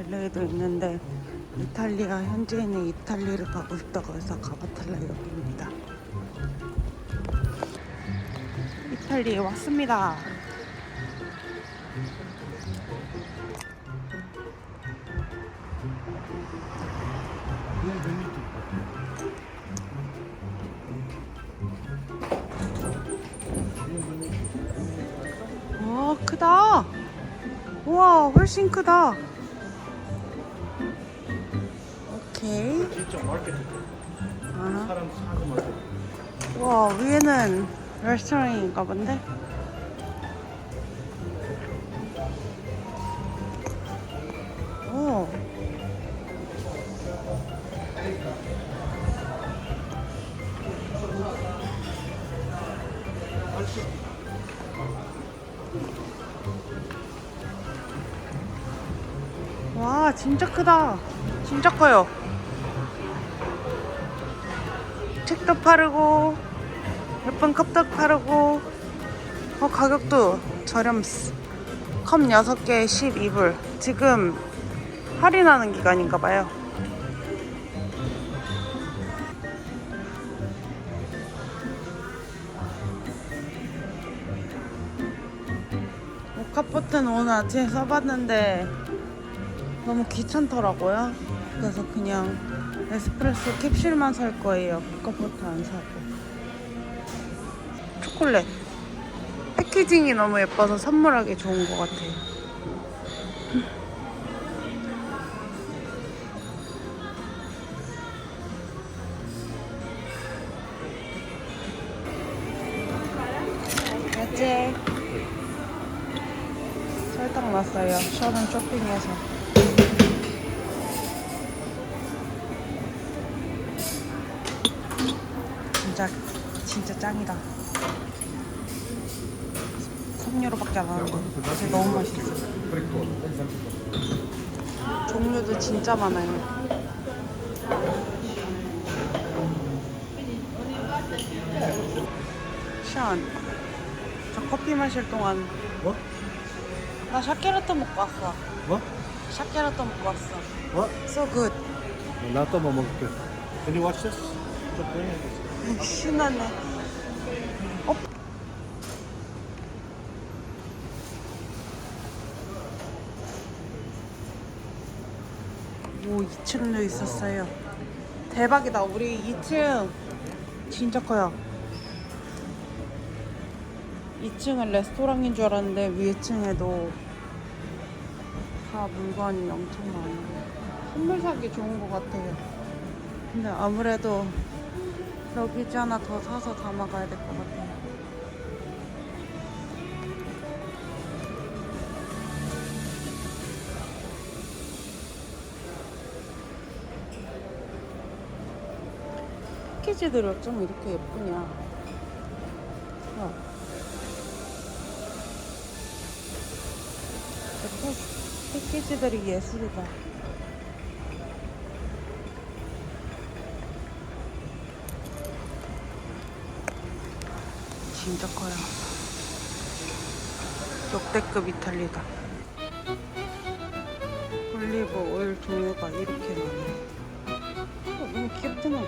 LA도 있는데 이탈리아 현지인이 이탈리아를 가고 싶다고 해서 가바탈라 여기입니다. 이탈리아에 왔습니다. 와, 크다. 우와, 훨씬 크다. 오케이. 진짜 마켓. 아. 사람 사고 마켓. 와, 위에는 레스토랑인가 본데? 오. 와, 진짜 크다. 진짜 커요. 책도 팔고 예쁜 컵도 팔고 가격도 저렴스. 컵 6개에 12불. 지금 할인하는 기간인가 봐요. 모카포트는 오늘 아침에 써봤는데 너무 귀찮더라고요. 그래서 그냥 에스프레소 캡슐만 살 거예요. 모카포트 안 사고. 초콜릿 패키징이 너무 예뻐서 선물하기 좋은 것 같아요. 맞지? 설탕 났어요. 저는 쇼핑해서. 진짜 짱이다. 3유로밖에 안 하는데 진짜 너무 맛있어. 종류도 진짜 많아요. 션, 저 커피 마실 동안 뭐? 나 샤케라토 먹고 왔어. 뭐? 샤케라토 먹고 왔어. What? So good. 나도 뭐 먹을게. Can you watch this? 신나네. 오, 2층도 있었어요. 대박이다. 우리 2층 진짜 커요. 2층은 레스토랑인 줄 알았는데 위층에도 다 물건이 엄청 많아요. 선물 사기 좋은 것 같아요. 근데 아무래도 러기지 하나 더 사서 담아가야 될 것 같아요. 패키지들이 어쩜 이렇게 예쁘냐. 패키지들이 예술이다. 진짜 커요. 역대급 이탈리다. 올리브 오일 종류가 이렇게 많아요. 너무 귀엽잖아.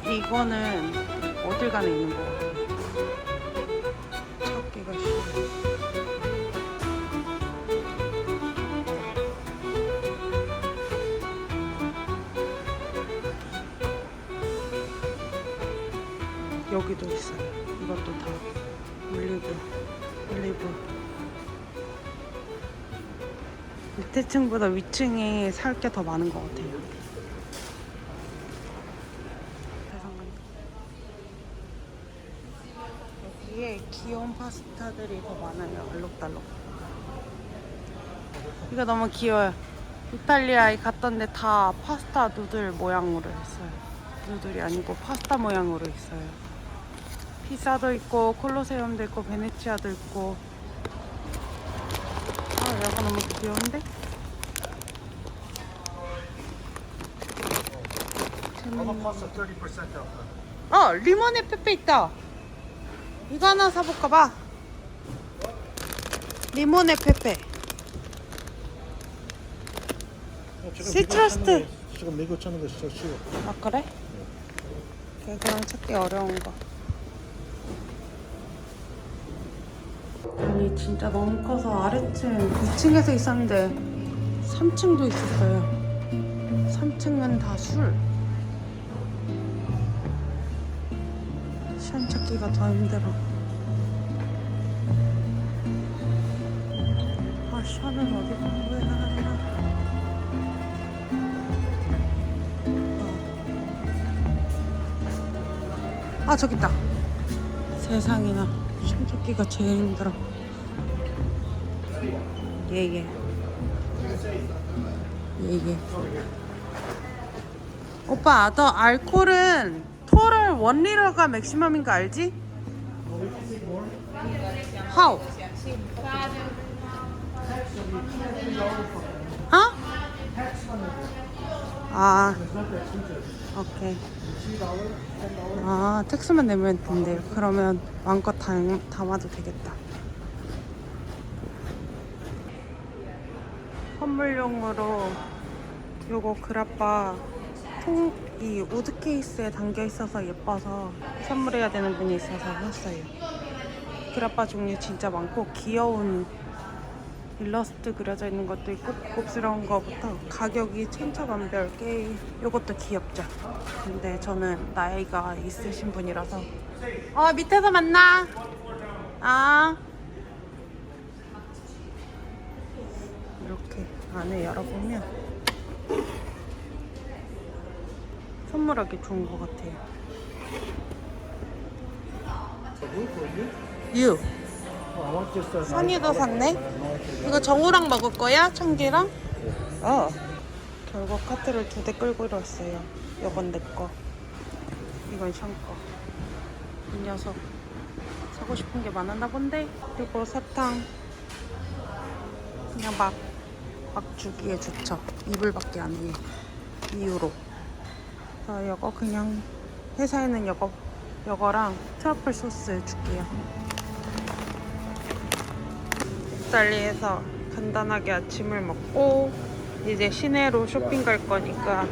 이거는 어딜 가나 있는 거 같아요. 찾기가 쉬워. 여기도 있어요. 이것도 다 올리브. 밑에 층보다 위층에 살 게 더 많은 것 같아요. 여기에 귀여운 파스타들이 더 많아요. 알록달록. 이거 너무 귀여워요. 이탈리아에 갔던데 다 파스타 누들 모양으로 했어요. 누들이 아니고 파스타 모양으로 있어요. 피자도 있고 콜로세움도 있고 베네치아도 있고. 이거 너무 귀여운데? How about pasta 30% off? 리모네 페페 있다. 이거 하나 사볼까 봐. 리모네 페페. 시트러스트. 지금 미국 찾는 거 진짜 쉬워. 아 그래? 그냥 찾기 어려운 거. 아니 진짜 너무 커서 아래층 2층에서 있었는데 3층도 있었어요. 3층은 다 술. 션 찾기가 더 힘들어. 아 션은 어디 간 거야? 아 저기 있다. 세상에나 션 찾기가 제일 힘들어. 예예. 예예. 오빠 너 알코올은 토럴 1리터가 맥시멈인 거 알지? How? 어? 아 오케이. 아 텍스만 내면 된대요. 그러면 마음껏 담아도 되겠다. 선물용으로 요거 그라빠 이 우드 케이스에 담겨 있어서 예뻐서 선물해야 되는 분이 있어서 샀어요. 그라빠 종류 진짜 많고 귀여운 일러스트 그려져 있는 것도 있고 고급스러운 거부터 가격이 천차만별. 요것도 귀엽죠. 근데 저는 나이가 있으신 분이라서 밑에서 만나. 이렇게 안에 열어보면 선물하기 좋은 것 같아요. 유. 선이도 샀네. 이거 정우랑 먹을 거야? 청기랑? 결국 카트를 2대 끌고 왔어요. 이건 내 거, 이건 션 거. 이 녀석 사고 싶은 게 많았나 본데. 그리고 사탕 그냥 막 주기에 좋죠. 이불밖에 안 해요. 이유로. 이거 그냥 회사에는 이거랑 트러플 소스 줄게요. 이탈리아에서 간단하게 아침을 먹고 이제 시내로 쇼핑 갈 거니까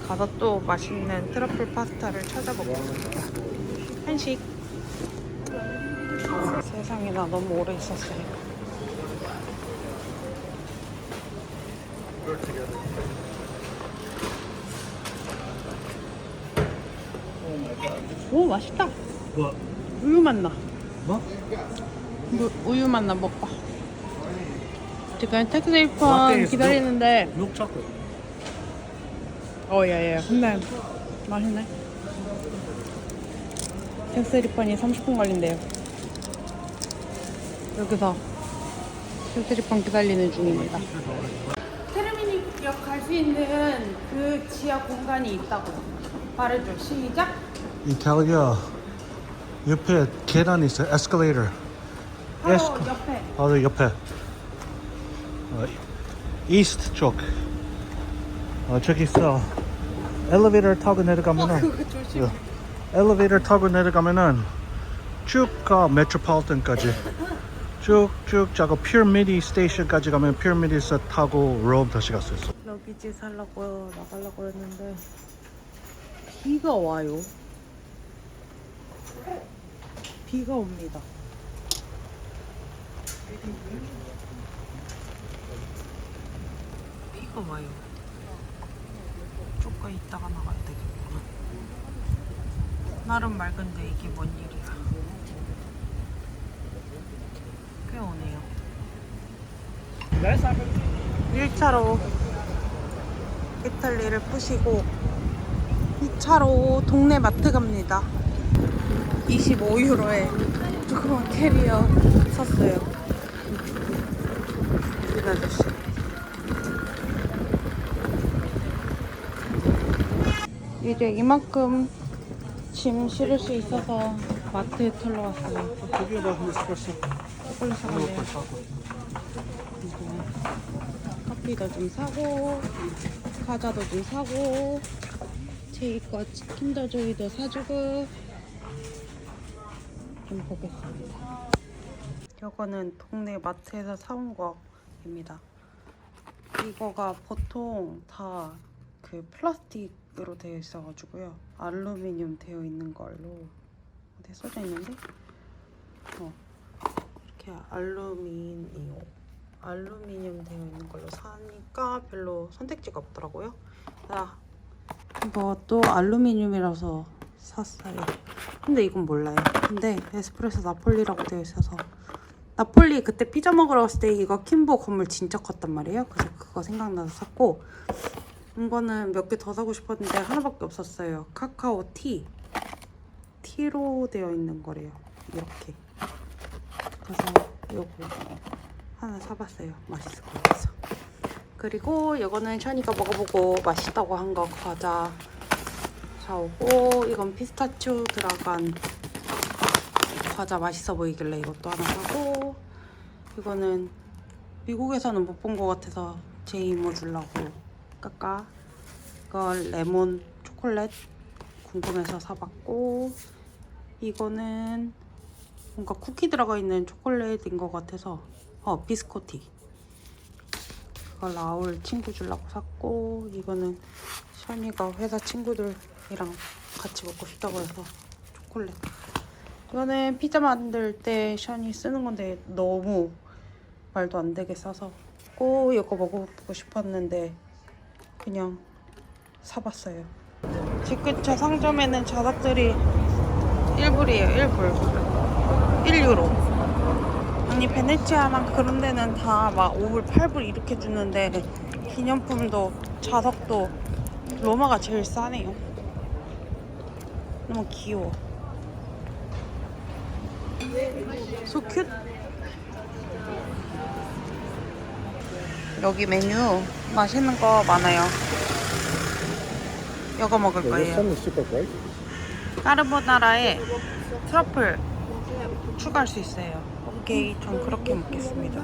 가서 또 맛있는 트러플 파스타를 찾아보겠습니다. 한식. 세상에 나 너무 오래 있었어요. 오 맛있다. 뭐? 우유 맛나. 뭐? 우유 맛나. 먹봐. 지금 택시 1번 기다리는데. 밀크 초콜릿. 예예. 근데 맛있네. 택시 1번이 30분 걸린대요. 여기서 택시 1번 기다리는 중입니다. 테르미닉역 갈 수 있는 그 지하 공간이 있다고 말해줘. 시작. 이탈리아 옆에 계단 있어. 에스컬레이터. 바로 옆에. 바로 옆에. 이스트 쪽. 저기 있어. 엘리베이터 타고 내려가면은. 그거 조심. 엘리베이터 타고 내려가면은 쭉 가 메트로폴리탄까지. 쭉쭉 자고 피라미드 스테이션까지 가면 피라미드에서 타고 롬 다시 갈 수 있어. 러기지 살라고 나가려고 했는데 비가 와요. 비가 옵니다. 비가 와요. 조금 있다가 나가야 되겠구나. 나름 맑은데 이게 뭔 일이야. 꽤 오네요. 1차로 이탈리를 푸시고 2차로 동네 마트 갑니다. 25유로에 조그만 캐리어 샀어요. 이 아저씨. 이제 이만큼 짐 실을 수 있어서 마트에 털러 왔어요. 저기 봐, 에스프레소. 초콜릿 사갈래요. 커피도 좀 사고 과자도 좀 사고 제이 거 킨더조이도 사주고 좀 보겠습니다. 이거는 동네 마트에서 사온 거입니다. 이거가 보통 다 그 플라스틱으로 되어 있어가지고요. 알루미늄 되어 있는 걸로 어디 써져 있는데? 이렇게 알루미늄 되어 있는 걸로 사니까 별로 선택지가 없더라고요. 이것도 알루미늄이라서 샀어요. 근데 이건 몰라요. 근데 에스프레소 나폴리라고 되어 있어서 나폴리 그때 피자 먹으러 갔을 때 이거 킴보 건물 진짜 컸단 말이에요. 그래서 그거 생각나서 샀고 이거는 몇 개 더 사고 싶었는데 하나밖에 없었어요. 카카오 티로 되어 있는 거래요. 이렇게. 그래서 요거 하나 사봤어요. 맛있을 것 같아서. 그리고 이거는 샤니가 먹어보고 맛있다고 한 거 과자 사오고 이건 피스타치오 들어간 과자 맛있어 보이길래 이것도 하나 사고 이거는 미국에서는 못 본 것 같아서 제 이모 주려고 이건 레몬 초콜릿 궁금해서 사봤고 이거는 뭔가 쿠키 들어가 있는 초콜릿인 것 같아서 비스코티 그걸 라울 친구 주려고 샀고 이거는 샤니가 회사 친구들이랑 같이 먹고 싶다고 해서 초콜릿 이거는 피자 만들 때 샤니 쓰는 건데 너무 말도 안 되게 싸서 꼭 이거 먹어보고 싶었는데 그냥 사봤어요. 집 근처 상점에는 자석들이 1불이에요. 1불 1유로. 아니 베네치아랑 그런 데는 다 막 5불 8불 이렇게 주는데 기념품도 자석도 로마가 제일 싸네요. 너무 귀여워. So cute. 여기 메뉴 맛있는 거 많아요. 이거 먹을 거예요. 까르보나라에 트러플 추가할 수 있어요. 오케이, 전 그렇게 먹겠습니다.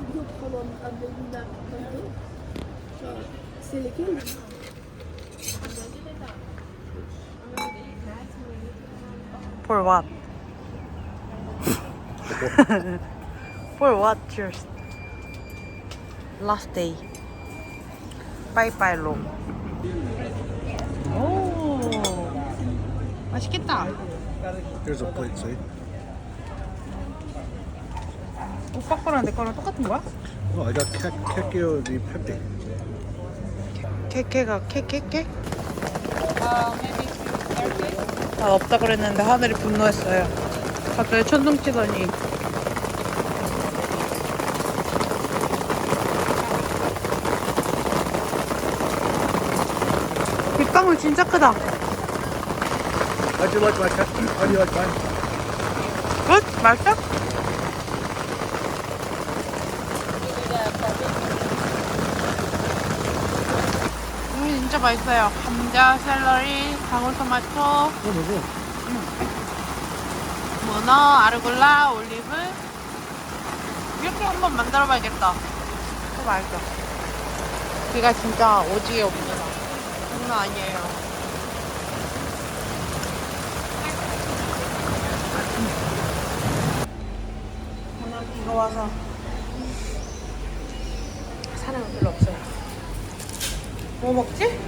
For what? For what? Cheers. Last day. 빠이빠이 롬. 오, 맛있겠다. Here's a plate, see? 오빠 거랑 내 거랑 똑같은 거야? Oh, I got Kekio di Pepe. 케케가 케케케? 없다 그랬는데 하늘이 분노했어요. 갑자기 천둥 치더니. 빗방울 진짜 크다. How'd you like my How do you like mine? 굿? 맛있어? 진짜 맛있어요. 감자, 샐러리, 방울토마토, 뭐고? 문어, 아르골라, 올리브 이렇게 한번 만들어봐야겠다. 또 맛있어. 비가 진짜 오지게 옵니다. 장난 아니에요. 오늘 비가 와서 사람은 별로 없어요. 뭐 먹지?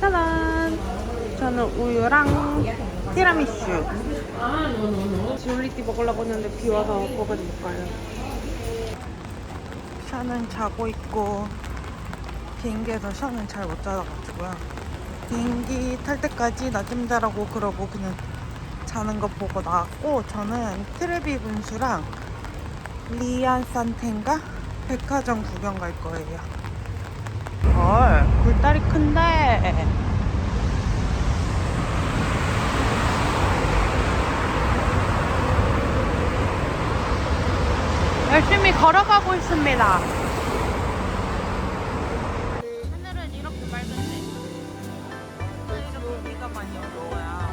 짜잔! 저는 우유랑 티라미슈. 지올리티 먹으려고 했는데 비 와서 거기는 못 가요. 샤는 자고 있고 비행기에서 샤는 잘 못 자가지고요. 비행기 탈 때까지 나 좀 자라고 그러고 그냥 자는 거 보고 나왔고 저는 트레비 분수랑 리안 산텐가 백화점 구경 갈 거예요. 헐, 굴다리 큰데. 열심히 걸어가고 있습니다. 하늘은 이렇게 맑은데 이렇게 비가 많이 오는 거야.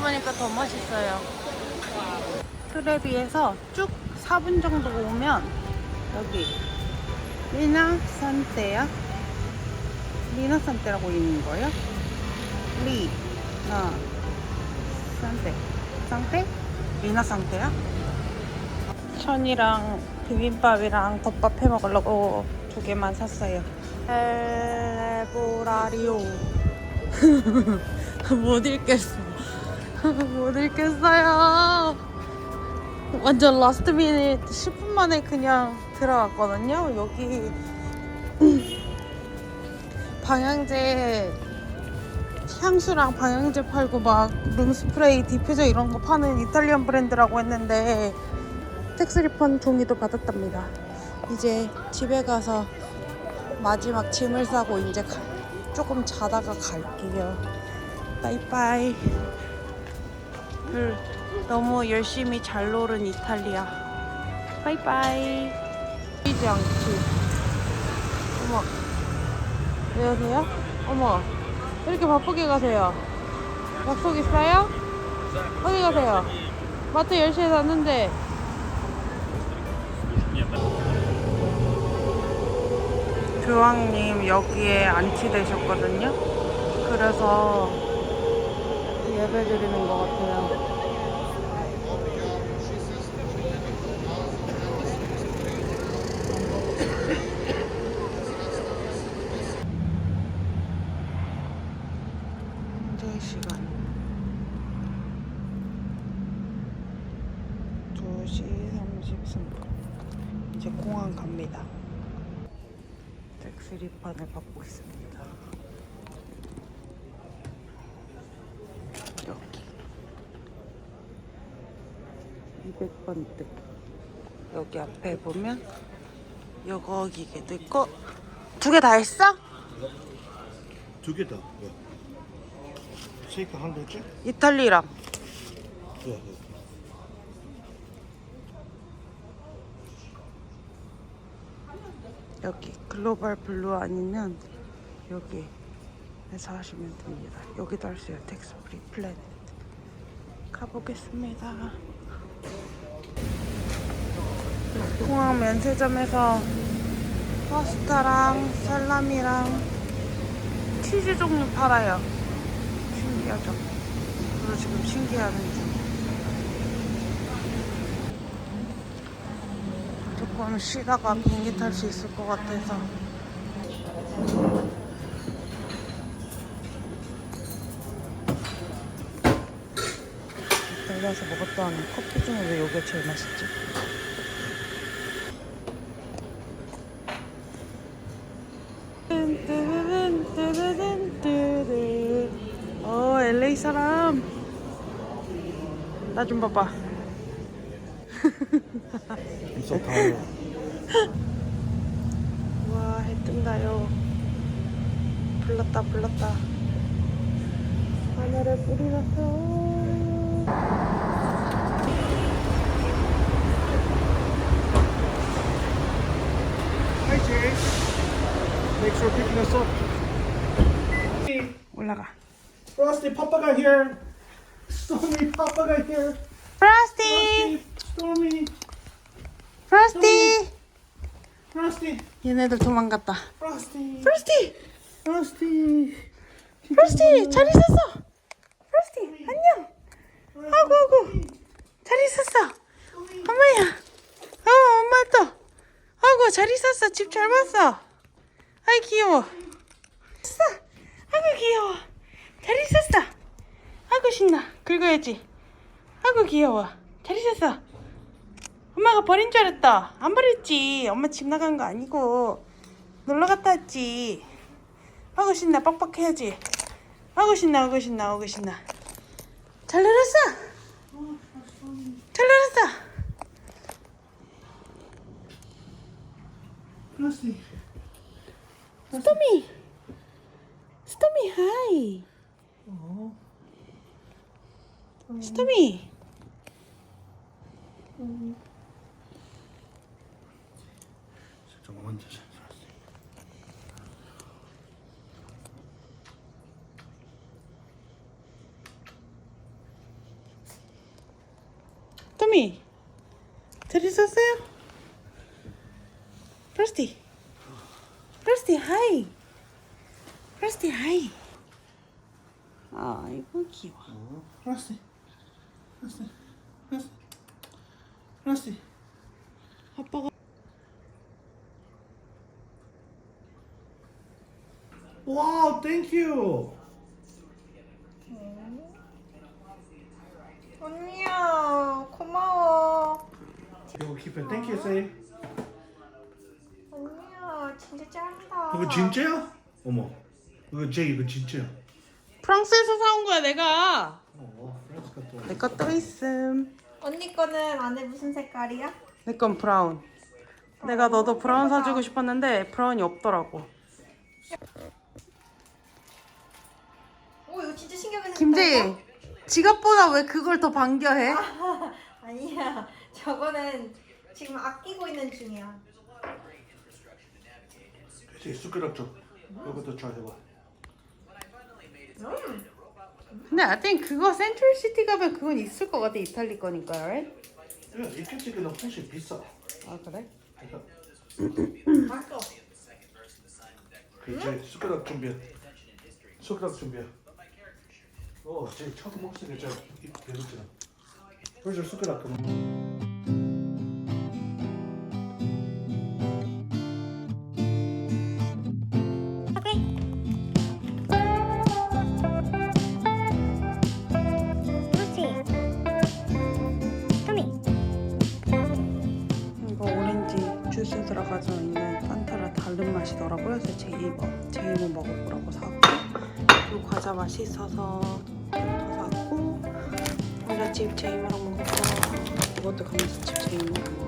보니까 더 멋있어요. 트레비에서 쭉 4분 정도 오면 여기 리나산테야? 리나산테라고 있는 거예요? 산테. 상태? 리나상태야? 천이랑 비빔밥이랑 덮밥 해 먹으려고 2개만 샀어요. 엘레보라리오. 못 읽겠어. 못 읽겠어요. 완전 라스트 미닛 10분 만에 그냥 들어갔거든요. 여기 방향제 향수랑 방향제 팔고 막 룸스프레이, 디퓨저 이런 거 파는 이탈리안 브랜드라고 했는데 텍스 리펀 종이도 받았답니다. 이제 집에 가서 마지막 짐을 싸고 이제 조금 자다가 갈게요. 빠이빠이. 너무 열심히 잘 노른 이탈리아. 빠이빠이. 보이지 않지? 어머. 왜 오세요? 어머. 왜 이렇게 바쁘게 가세요? 약속 있어요? 어디 가세요? 마트 10시에 닫는데. 교황님 여기에 안치되셨거든요. 그래서 예배 드리는 것 같아요. 현재 시간 2시 33분. 이제 공항 갑니다. 텍스 리판을 받고 있습니다. 여기 200번대 여기 앞에 보면 요거 기계도 있고. 2개 다 했어? 2개 다. 쉐이크 한 거지? 이탈리랑 여기 글로벌 블루 아니면 여기에서 하시면 됩니다. 여기도 할 수 있어요. 텍스 프리 플래닛. 가보겠습니다. 공항 면세점에서 파스타랑 살라미랑 치즈 종류 팔아요. 신기하죠? 저도 지금 신기하는 중. 조금 쉬다가 비행기 탈 수 있을 것 같아서. 이탈리아에서 먹었던 커피 중에 왜 이게 제일 맛있지? LA 사람. 나 좀 봐봐. 있어 다요. 와, 해 뜬다요. 불렀다. 하늘에 불이 났어. Hi Jay. Thanks for picking us up. 올라가. Frosty, Papa got here. Stormy, Papa got here. 프로스티! Frosty, 프로스티! Frosty, 얘네들 도망갔다. Frosty, 프로스티! Frosty. 프로스티! 잘 있었어! 프로스티! 안녕! 아구! 잘 있었어! 엄마야! 엄마 또! 아구 잘 있었어! 집 잘 봤어! 아이 귀여워! 있어! 아구 귀여워! 잘 있었어! 아구 신나! 긁어야지! 아구 귀여워! 잘 있었어! 엄마가 버린 줄 알았다! 안 버렸지! 엄마 집 나간 거 아니고 놀러 갔다 왔지! 아구 신나! 빡빡해야지! 아구 신나! 잘 놀았어! 잘 놀았어! Frosty. 스토미 하이! 스토미! 좀 만져줘. 토미 들으셨어요? 프레스티 하이. 프레스티 하이. 아이고 귀여워. 프레스티 아빠가 와우 땡큐 언니야 고마워. 이거 keep it thank you say 언니야 진짜 짱이다. 이거 진짜야? 어머 이거 제 이거 진짜야 프랑스에서 사온 거야 내가. 프랑스가 또 내 거 또 있음. 언니 거는 안에 무슨 색깔이야? 내 건 브라운. 내가 너도 브라운 사주고 싶었는데 브라운이 없더라고. 오 이거 진짜 신기하게 생겼다. 김재희 지갑보다 왜 그걸 더 반겨해? 아니야 저거는 지금 아끼고 있는 중이야. 제 숟가락 좀 이것도 잘 해봐 근데 I think 그거 센트럴 시티 가면 그건 있을 것 같아. 이탈리 거니까, right? 야 이렇게는 훨씬 비싸 아 그래? 맛있어. 제 숟가락 준비해 숟가락 제 처음 먹으니까 저 배웠잖아 그래서 숟가락 이거 오렌지 주스 들어가져 있는 판타라 다른 맛이더라고요. 그래서 제이모 먹어보라고 사고 이 과자 맛있어서 더 샀고 감자칩 제이모랑 먹었고 이것도 감자칩 제이모랑 먹었고